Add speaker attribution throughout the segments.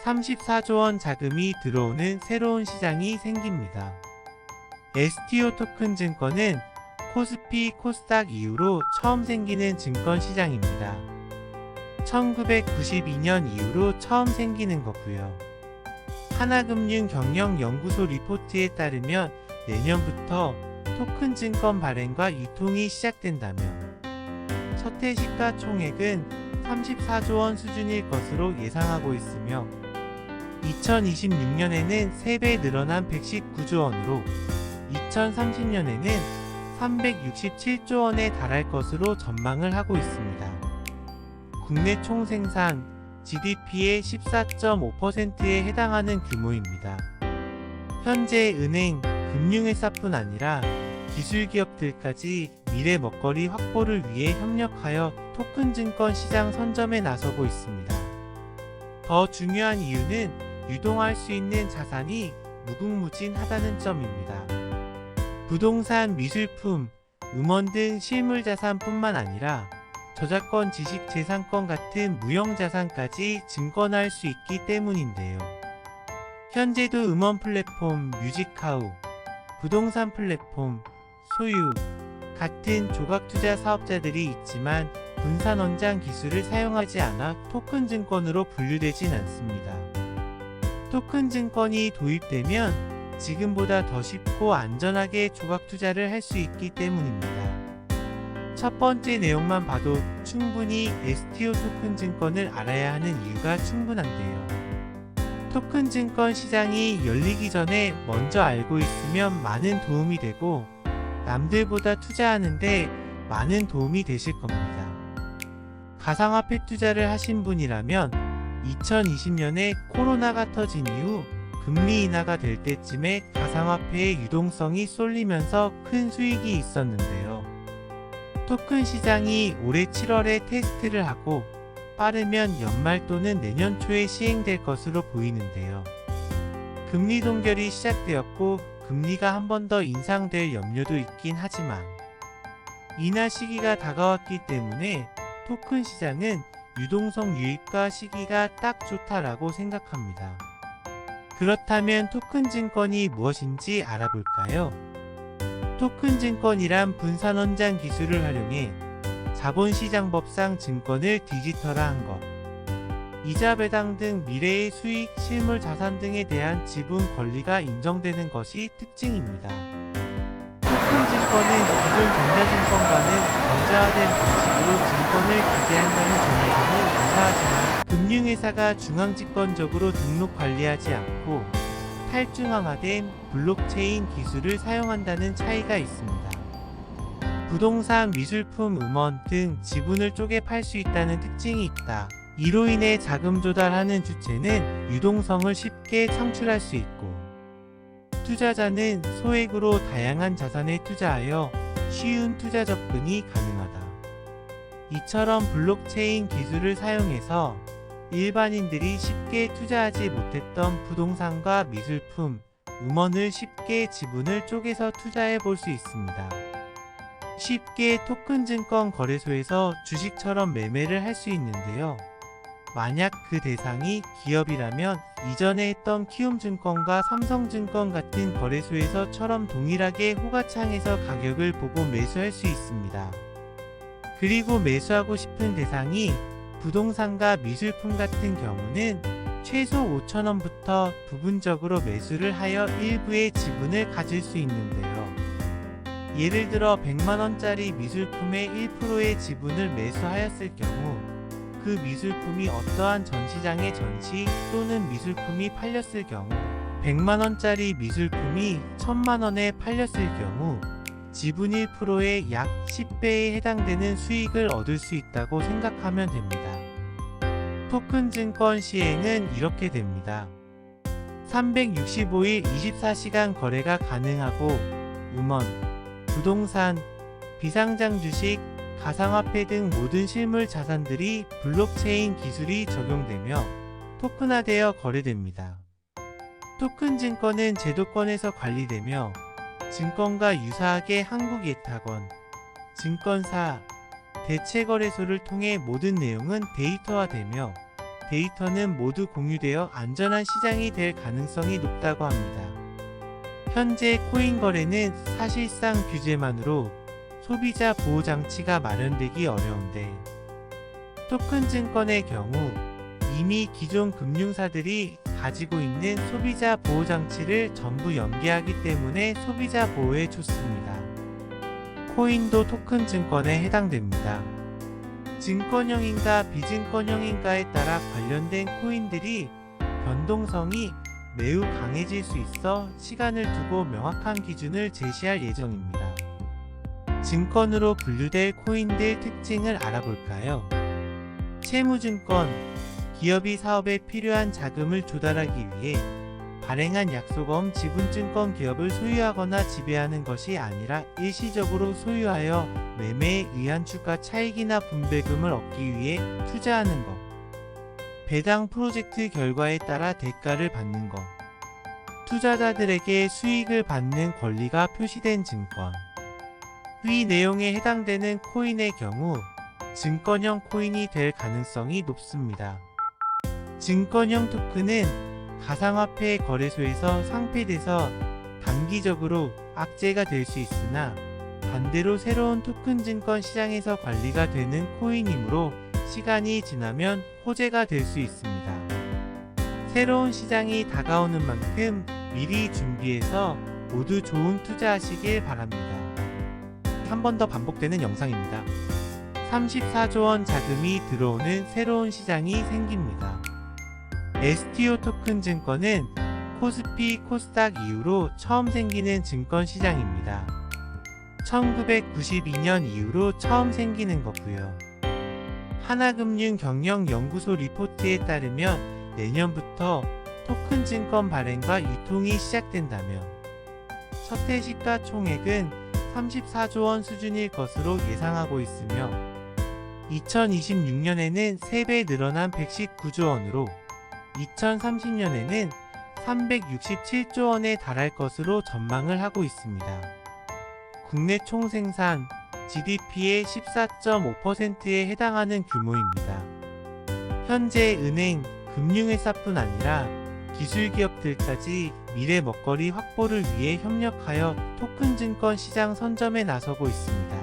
Speaker 1: 34조 원 자금이 들어오는 새로운 시장이 생깁니다. STO 토큰 증권은 코스피, 코스닥 이후로 처음 생기는 증권 시장입니다. 1992년 이후로 처음 생기는 거고요. 하나금융경영연구소 리포트에 따르면 내년부터 토큰 증권 발행과 유통이 시작된다며 첫해 시가총액은 34조 원 수준일 것으로 예상하고 있으며 2026년에는 3배 늘어난 119조 원으로 2030년에는 367조 원에 달할 것으로 전망을 하고 있습니다. 국내 총생산 GDP의 14.5%에 해당하는 규모입니다. 현재 은행, 금융회사뿐 아니라 기술기업들까지 미래 먹거리 확보를 위해 협력하여 토큰 증권 시장 선점에 나서고 있습니다. 더 중요한 이유는 유동할 수 있는 자산이 무궁무진하다는 점입니다. 부동산, 미술품, 음원 등 실물자산뿐만 아니라 저작권, 지식재산권 같은 무형자산까지 증권화할 수 있기 때문인데요. 현재도 음원 플랫폼, 뮤직하우, 부동산 플랫폼, 소유 같은 조각투자 사업자들이 있지만 분산원장 기술을 사용하지 않아 토큰 증권으로 분류되진 않습니다. 토큰 증권이 도입되면 지금보다 더 쉽고 안전하게 조각투자를 할 수 있기 때문입니다. 첫 번째 내용만 봐도 충분히 STO 토큰 증권을 알아야 하는 이유가 충분한데요. 토큰 증권 시장이 열리기 전에 먼저 알고 있으면 많은 도움이 되고 남들보다 투자하는데 많은 도움이 되실 겁니다. 가상화폐 투자를 하신 분이라면 2020년에 코로나가 터진 이후 금리 인하가 될 때쯤에 가상화폐의 유동성이 쏠리면서 큰 수익이 있었는데요. 토큰 시장이 올해 7월에 테스트를 하고 빠르면 연말 또는 내년 초에 시행될 것으로 보이는데요. 금리 동결이 시작되었고 금리가 한 번 더 인상될 염려도 있긴 하지만 인하 시기가 다가왔기 때문에 토큰 시장은 유동성 유입과 시기가 딱 좋다라고 생각합니다. 그렇다면 토큰 증권이 무엇인지 알아볼까요? 토큰 증권이란 분산원장 기술을 활용해 자본시장법상 증권을 디지털화한 것, 이자 배당 등 미래의 수익, 실물 자산 등에 대한 지분 권리가 인정되는 것이 특징입니다. 토큰 증권은 기존 전자증권과는 전자화된 방식으로 증권을 기재한다는 점에서는 유사하지만 금융회사가 중앙집권적으로 등록 관리하지 않고 탈중앙화된 블록체인 기술을 사용한다는 차이가 있습니다. 부동산, 미술품, 음원 등 지분을 쪼개 팔 수 있다는 특징이 있다. 이로 인해 자금 조달하는 주체는 유동성을 쉽게 창출할 수 있고 투자자는 소액으로 다양한 자산에 투자하여 쉬운 투자 접근이 가능하다. 이처럼 블록체인 기술을 사용해서 일반인들이 쉽게 투자하지 못했던 부동산과 미술품, 음원을 쉽게 지분을 쪼개서 투자해 볼 수 있습니다. 쉽게 토큰 증권 거래소에서 주식처럼 매매를 할 수 있는데요. 만약 그 대상이 기업이라면 이전에 했던 키움증권과 삼성증권 같은 거래소에서처럼 동일하게 호가창에서 가격을 보고 매수할 수 있습니다. 그리고 매수하고 싶은 대상이 부동산과 미술품 같은 경우는 최소 5,000원부터 부분적으로 매수를 하여 일부의 지분을 가질 수 있는데요. 예를 들어 100만원짜리 미술품의 1%의 지분을 매수하였을 경우 그 미술품이 어떠한 전시장에 전시 또는 미술품이 팔렸을 경우 100만원짜리 미술품이 1000만원에 팔렸을 경우 지분 1%의 약 10배에 해당되는 수익을 얻을 수 있다고 생각하면 됩니다. 토큰 증권 시행은 이렇게 됩니다. 365일 24시간 거래가 가능하고 음원, 부동산, 비상장 주식, 가상화폐 등 모든 실물 자산들이 블록체인 기술이 적용되며 토큰화되어 거래됩니다. 토큰 증권은 제도권에서 관리되며 증권과 유사하게 한국예탁원, 증권사, 대체거래소를 통해 모든 내용은 데이터화되며 데이터는 모두 공유되어 안전한 시장이 될 가능성이 높다고 합니다. 현재 코인 거래는 사실상 규제만으로 소비자 보호 장치가 마련되기 어려운데, 토큰 증권의 경우 이미 기존 금융사들이 가지고 있는 소비자 보호 장치를 전부 연계하기 때문에 소비자 보호에 좋습니다. 코인도 토큰 증권에 해당됩니다. 증권형인가 비증권형인가에 따라 관련된 코인들이 변동성이 매우 강해질 수 있어 시간을 두고 명확한 기준을 제시할 예정입니다. 증권으로 분류될 코인들 특징을 알아볼까요? 채무증권, 기업이 사업에 필요한 자금을 조달하기 위해 발행한 약속엄 지분증권 기업을 소유하거나 지배하는 것이 아니라 일시적으로 소유하여 매매에 의한 주가 차익이나 분배금을 얻기 위해 투자하는 것. 배당 프로젝트 결과에 따라 대가를 받는 것. 투자자들에게 수익을 받는 권리가 표시된 증권. 위 내용에 해당되는 코인의 경우 증권형 코인이 될 가능성이 높습니다. 증권형 토큰은 가상화폐 거래소에서 상폐돼서 단기적으로 악재가 될 수 있으나, 반대로 새로운 토큰 증권 시장에서 관리가 되는 코인이므로 시간이 지나면 호재가 될 수 있습니다. 새로운 시장이 다가오는 만큼 미리 준비해서 모두 좋은 투자하시길 바랍니다. 한 번 더 반복되는 영상입니다. 34조 원 자금이 들어오는 새로운 시장이 생깁니다. STO 토큰 증권은 코스피, 코스닥 이후로 처음 생기는 증권 시장입니다. 1992년 이후로 처음 생기는 거고요. 하나금융경영연구소 리포트에 따르면 내년부터 토큰 증권 발행과 유통이 시작된다며, 첫 해 시가총액은 34조 원 수준일 것으로 예상하고 있으며, 2026년에는 3배 늘어난 119조 원으로 2030년에는 367조 원에 달할 것으로 전망을 하고 있습니다. 국내 총생산 GDP의 14.5%에 해당하는 규모입니다. 현재 은행, 금융회사뿐 아니라 기술기업들까지 미래 먹거리 확보를 위해 협력하여 토큰 증권 시장 선점에 나서고 있습니다.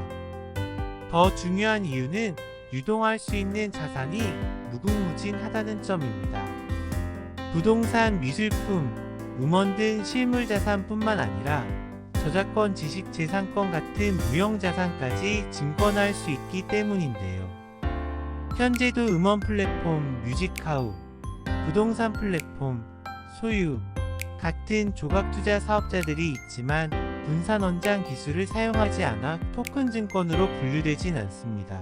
Speaker 1: 더 중요한 이유는 유동할 수 있는 자산이 무궁무진하다는 점입니다. 부동산, 미술품, 음원 등 실물자산뿐만 아니라 저작권, 지식재산권 같은 무형자산까지 증권화할 수 있기 때문인데요. 현재도 음원 플랫폼, 뮤직하우, 부동산 플랫폼, 소유 같은 조각투자 사업자들이 있지만 분산원장 기술을 사용하지 않아 토큰 증권으로 분류되진 않습니다.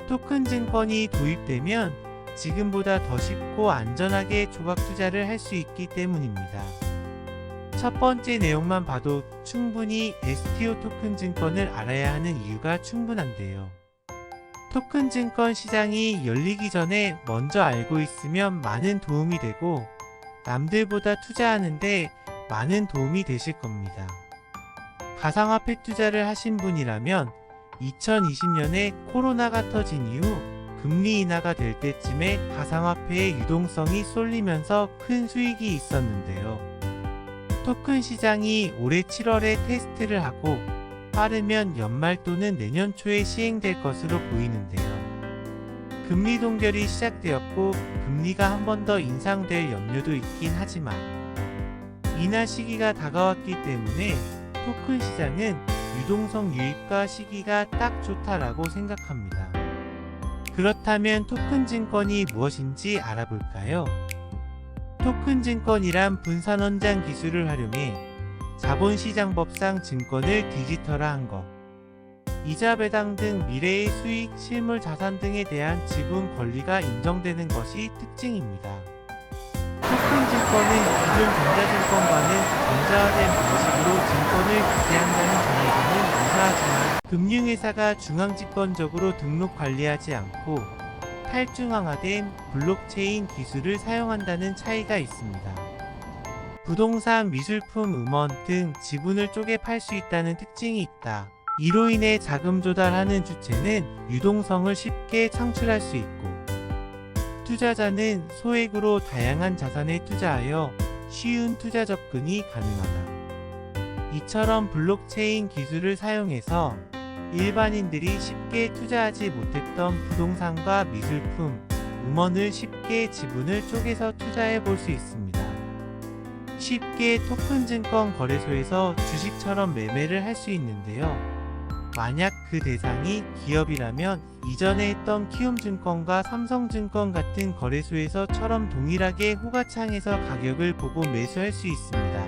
Speaker 1: 토큰 증권이 도입되면 지금보다 더 쉽고 안전하게 조각투자를 할 수 있기 때문입니다. 첫 번째 내용만 봐도 충분히 STO 토큰 증권을 알아야 하는 이유가 충분한데요. 토큰 증권 시장이 열리기 전에 먼저 알고 있으면 많은 도움이 되고, 남들보다 투자하는데 많은 도움이 되실 겁니다. 가상화폐 투자를 하신 분이라면 2020년에 코로나가 터진 이후 금리 인하가 될 때쯤에 가상화폐의 유동성이 쏠리면서 큰 수익이 있었는데요. 토큰 시장이 올해 7월에 테스트를 하고 빠르면 연말 또는 내년 초에 시행될 것으로 보이는데요. 금리 동결이 시작되었고 금리가 한 번 더 인상될 염려도 있긴 하지만, 인하 시기가 다가왔기 때문에 토큰 시장은 유동성 유입과 시기가 딱 좋다라고 생각합니다. 그렇다면 토큰 증권이 무엇인지 알아볼까요? 토큰 증권이란 분산원장 기술을 활용해 자본시장법상 증권을 디지털화한 것, 이자 배당 등 미래의 수익, 실물 자산 등에 대한 지분 권리가 인정되는 것이 특징입니다. 토큰 증권은 기존 전자증권과는 전자화된 방식으로 증권을 기재한다는 점에서는 유사하지만, 금융회사가 중앙집권적으로 등록 관리하지 않고 탈중앙화된 블록체인 기술을 사용한다는 차이가 있습니다. 부동산, 미술품, 음원 등 지분을 쪼개 팔 수 있다는 특징이 있다. 이로 인해 자금 조달하는 주체는 유동성을 쉽게 창출할 수 있고, 투자자는 소액으로 다양한 자산에 투자하여 쉬운 투자 접근이 가능하다. 이처럼 블록체인 기술을 사용해서 일반인들이 쉽게 투자하지 못했던 부동산과 미술품, 음원을 쉽게 지분을 쪼개서 투자해 볼 수 있습니다. 쉽게 토큰 증권 거래소에서 주식처럼 매매를 할 수 있는데요. 만약 그 대상이 기업이라면 이전에 했던 키움증권과 삼성증권 같은 거래소에서처럼 동일하게 호가창에서 가격을 보고 매수할 수 있습니다.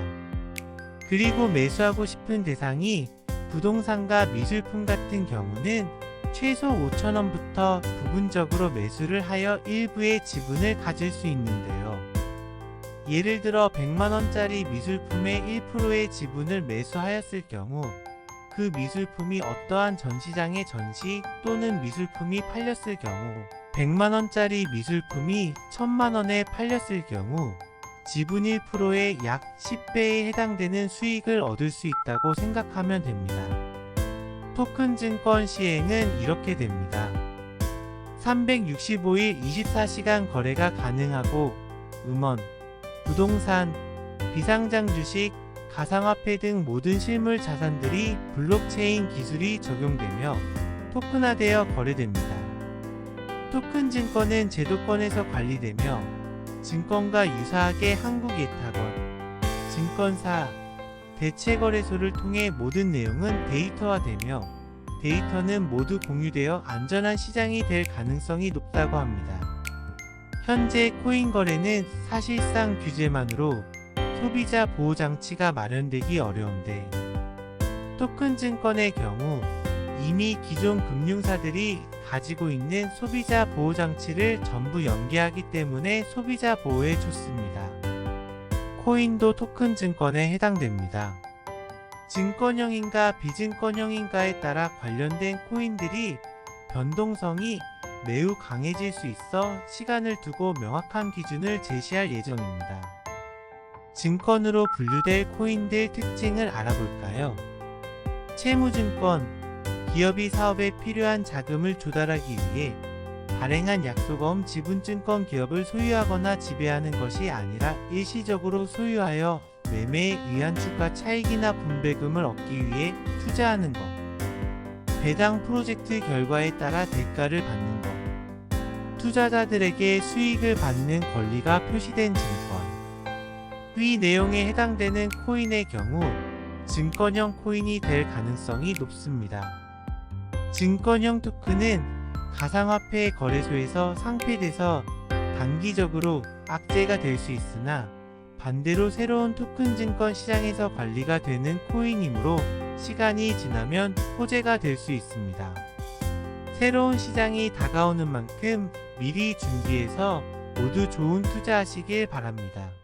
Speaker 1: 그리고 매수하고 싶은 대상이 부동산과 미술품 같은 경우는 최소 5,000원부터 부분적으로 매수를 하여 일부의 지분을 가질 수 있는데요. 예를 들어 100만원짜리 미술품의 1%의 지분을 매수하였을 경우 그 미술품이 어떠한 전시장에 전시 또는 미술품이 팔렸을 경우 100만원짜리 미술품이 1000만원에 팔렸을 경우 지분 1%의 약 10배에 해당되는 수익을 얻을 수 있다고 생각하면 됩니다. 토큰 증권 시행은 이렇게 됩니다. 365일 24시간 거래가 가능하고 음원, 부동산, 비상장 주식, 가상화폐 등 모든 실물 자산들이 블록체인 기술이 적용되며 토큰화되어 거래됩니다. 토큰 증권은 제도권에서 관리되며 증권과 유사하게 한국예탁원, 증권사, 대체거래소를 통해 모든 내용은 데이터화되며 데이터는 모두 공유되어 안전한 시장이 될 가능성이 높다고 합니다. 현재 코인 거래는 사실상 규제만으로 소비자 보호장치가 마련되기 어려운데 토큰 증권의 경우 이미 기존 금융사들이 가지고 있는 소비자 보호장치를 전부 연계하기 때문에 소비자 보호에 좋습니다. 코인도 토큰 증권에 해당됩니다. 증권형인가 비증권형인가에 따라 관련된 코인들이 변동성이 매우 강해질 수 있어 시간을 두고 명확한 기준을 제시할 예정입니다. 증권으로 분류될 코인들 특징을 알아볼까요? 채무증권, 기업이 사업에 필요한 자금을 조달하기 위해 발행한 약속어음 지분증권 기업을 소유하거나 지배하는 것이 아니라 일시적으로 소유하여 매매에 의한 주가 차익이나 분배금을 얻기 위해 투자하는 것. 배당 프로젝트 결과에 따라 대가를 받는 것. 투자자들에게 수익을 받는 권리가 표시된 증권. 위 내용에 해당되는 코인의 경우 증권형 코인이 될 가능성이 높습니다. 증권형 토큰은 가상화폐 거래소에서 상폐돼서 단기적으로 악재가 될 수 있으나 반대로 새로운 토큰 증권 시장에서 관리가 되는 코인이므로 시간이 지나면 호재가 될 수 있습니다. 새로운 시장이 다가오는 만큼 미리 준비해서 모두 좋은 투자하시길 바랍니다.